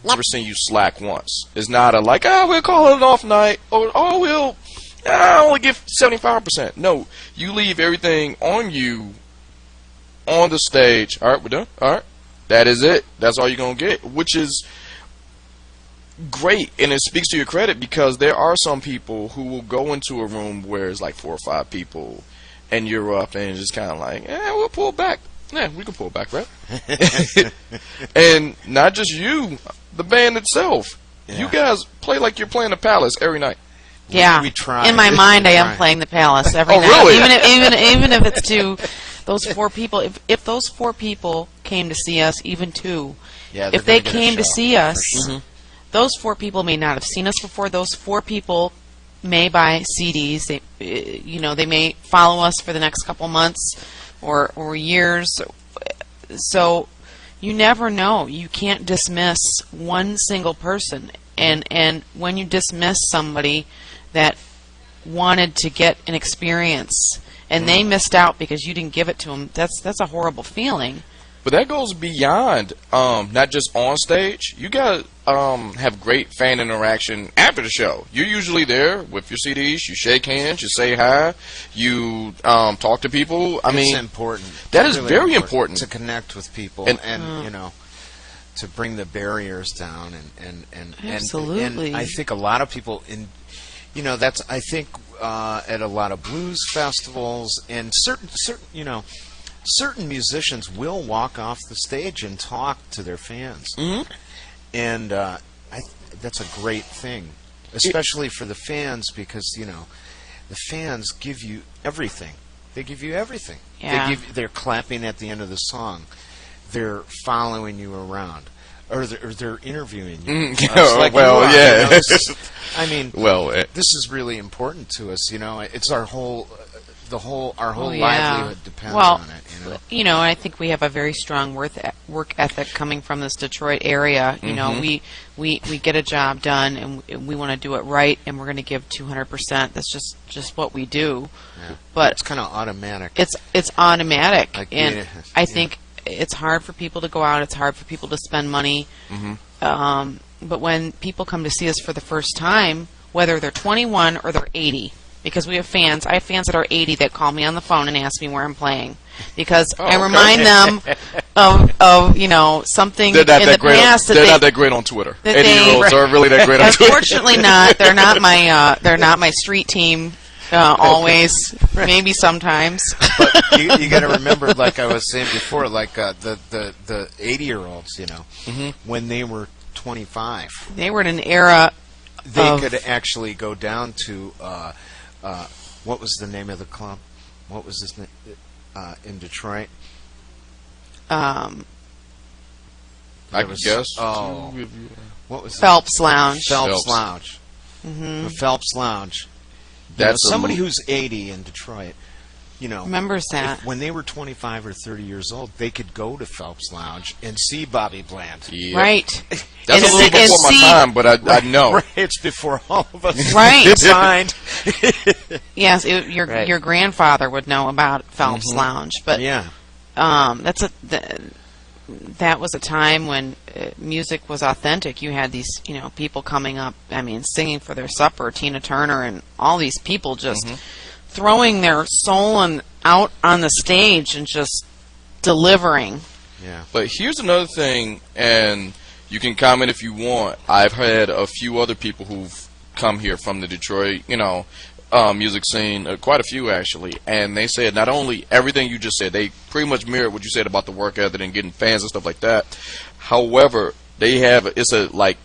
never seen you slack once. It's not a like, we'll call it an off night, or we'll only give 75%. No, you leave everything on you on the stage. All right, we're done. All right, that is it. That's all you're gonna get, which is great, and it speaks to your credit because there are some people who will go into a room where it's like 4 or 5 people, and you're up and it's just kind of like, we'll pull back. Yeah, we can pull back, right? And not just you, the band itself. Yeah. You guys play like you're playing the Palace every night. Yeah, we try. In my mind, I am playing the Palace every night. Really? Even if it's to those 4 people. If those 4 people came to see us, even 2, if they came to see us, those 4 people may not have seen us before. Those 4 people may buy CDs. They may follow us for the next couple months or years. So you never know. You can't dismiss one single person. And when you dismiss somebody that wanted to get an experience and they missed out because you didn't give it to them, that's a horrible feeling. But that goes beyond not just on stage. You guys have great fan interaction after the show. You're usually there with your CDs. You shake hands. You say hi. You talk to people. I mean, it's important. That is really very important to connect with people and to bring the barriers down and absolutely. And I think a lot of people that's I think at a lot of blues festivals and certain musicians will walk off the stage and talk to their fans, and that's a great thing, especially for the fans because the fans give you everything. They give you everything. Yeah. They're clapping at the end of the song. They're following you around, or they're interviewing you. Like yeah. I mean, this is really important to us. It's our whole. Our whole livelihood depends on it. I think we have a very strong work ethic coming from this Detroit area. We get a job done and we want to do it right, and we're going to give 200%. That's just what we do. Yeah. But it's kind of automatic. It's automatic, and I think it's hard for people to go out. It's hard for people to spend money. But when people come to see us for the first time, whether they're 21 or they're 80. Because we have fans. I have fans that are 80 that call me on the phone and ask me where I'm playing. Because I remind them of something in the past. They're not that great on Twitter. 80-year-olds are really that great on Twitter. Unfortunately not. They're not my street team always. Maybe sometimes. But you got to remember, like I was saying before, like the 80-year-olds, when they were 25. They were in an era they could actually go down to what was the name of the club? What was his name in Detroit? I guess. Oh, what was Phelps Lounge? Phelps Lounge. The Phelps Lounge. That's somebody who's 80 in Detroit. Remembers that when they were 25 or 30 years old, they could go to Phelps Lounge and see Bobby Bland. Yeah. Right. That's a little before my time, but I know. Right, it's before all of us. Right. Signed. Yes, your grandfather would know about Phelps Lounge, but that was a time when music was authentic. You had these people coming up, singing for their supper, Tina Turner and all these people just throwing their soul out on the stage and just delivering. Yeah. But here's another thing, and you can comment if you want. I've had a few other people who've come here from the Detroit, music scene, quite a few actually, and they said not only everything you just said, they pretty much mirrored what you said about the work ethic and getting fans and stuff like that. However, it's a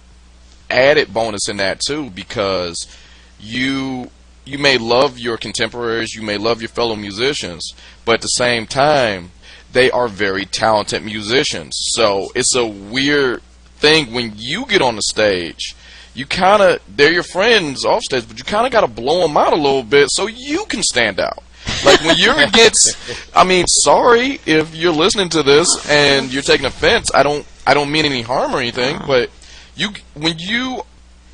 added bonus in that too, because you may love your contemporaries, you may love your fellow musicians, but at the same time, they are very talented musicians. So it's a weird thing when you get on the stage. They're your friends off stage, but you kind of got to blow them out a little bit so you can stand out. Like when you're against, sorry if you're listening to this and you're taking offense. I don't mean any harm or anything, but when you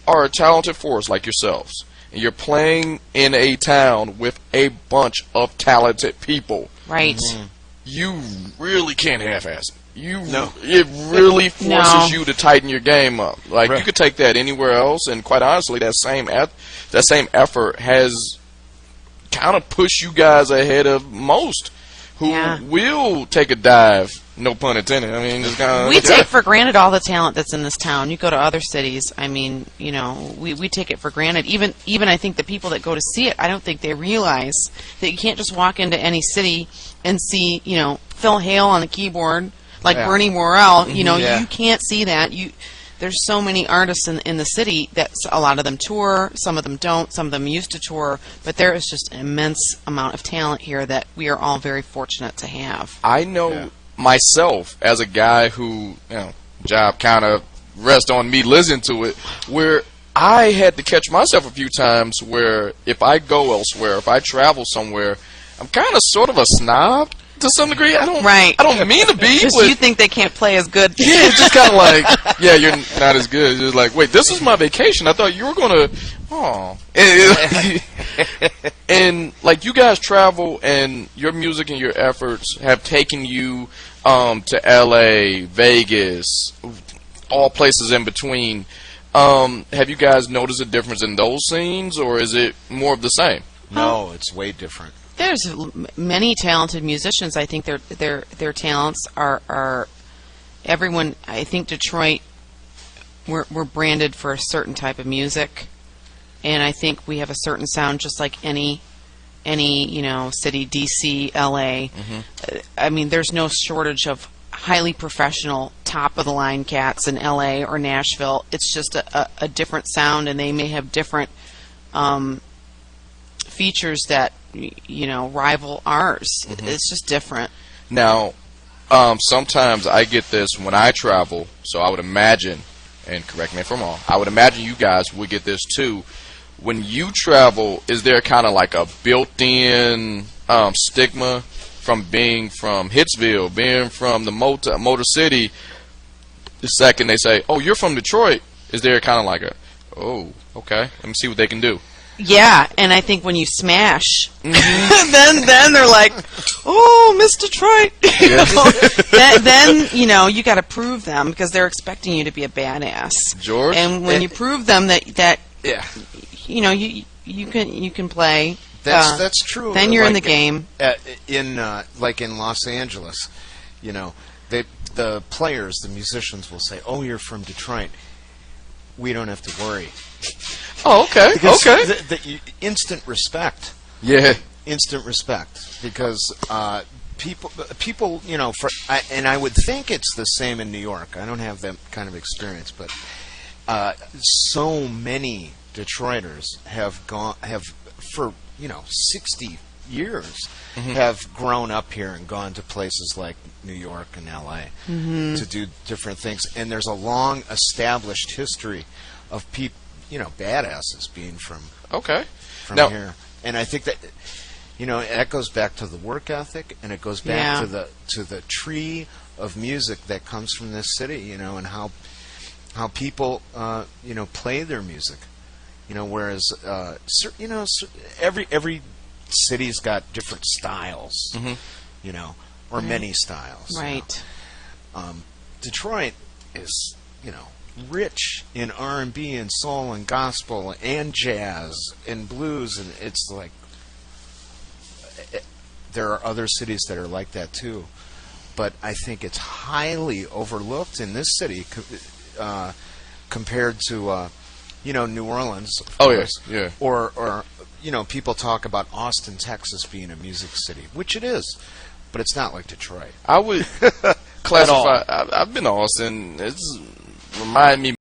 are a talented force like yourselves, and you're playing in a town with a bunch of talented people, right? You really can't half-ass it. it really forces you to tighten your game up. Like you could take that anywhere else, and quite honestly, that same effort has kind of pushed you guys ahead of most who will take a dive. No pun intended. I mean, just kind of we take for granted all the talent that's in this town. You go to other cities. I mean, you know, we take it for granted. Even I think the people that go to see it, I don't think they realize that you can't just walk into any city and see, you know, Phil Hale on the keyboard like Bernie Worrell. You know, you can't see that. There's so many artists in the city that a lot of them tour, some of them don't, some of them used to tour, but there is just an immense amount of talent here that we are all very fortunate to have. I know myself as a guy who, you know, job kind of rests on me listening to it, where I had to catch myself a few times where if I go elsewhere, if I travel somewhere, I'm kind of sort of a snob to some degree. I don't mean to be, but you think they can't play as good. Yeah, it's just kind of like, yeah, you're not as good. It's just like, wait, this is my vacation. I thought you were gonna, and like you guys travel, and your music and your efforts have taken you to L.A., Vegas, all places in between. Have you guys noticed a difference in those scenes, or is it more of the same? No, it's way different. There's many talented musicians. I think their talents are everyone. I think Detroit, we're branded for a certain type of music, and I think we have a certain sound, just like any you know city, DC, LA. I mean, there's no shortage of highly professional, top of the line cats in LA or Nashville. It's just a different sound, and they may have different features that, you know, rival ours. It's just different. Now, sometimes I get this when I travel, so I would imagine, and correct me if I'm wrong, I would imagine you guys would get this too. When you travel, is there kind of like a built-in stigma from being from Hitsville, being from the Motor City? The second they say, oh, you're from Detroit, is there kind of like a, oh, okay, let me see what they can do? Yeah, and I think when you smash, then they're like, "Oh, Miss Detroit." Then you know you got to prove them because they're expecting you to be a badass. George, and when you prove them that you know you can play. That's true. Then you're in the game. Like in Los Angeles, you know, the players, the musicians will say, "Oh, you're from Detroit. We don't have to worry." Oh, okay. Because okay. The instant respect. Yeah. Instant respect, because people, you know, and I would think it's the same in New York. I don't have that kind of experience, but so many Detroiters have for 60 years have grown up here and gone to places like New York and L.A. To do different things, and there's a long established history of people, you know, badasses being from here. And I think that, you know, that goes back to the work ethic, and it goes back to the tree of music that comes from this city, you know, and how people you know, play their music, you know, whereas you know, every city's got different styles, you know, or many styles, right? You know? Detroit is, you know, rich in R&B and soul and gospel and jazz and blues, and it's like there are other cities that are like that too, but I think it's highly overlooked in this city compared to you know, New Orleans, of course. Yeah. Or you know, people talk about Austin, Texas being a music city, which it is, but it's not like Detroit. I would classify. I've been to Austin. It's remind me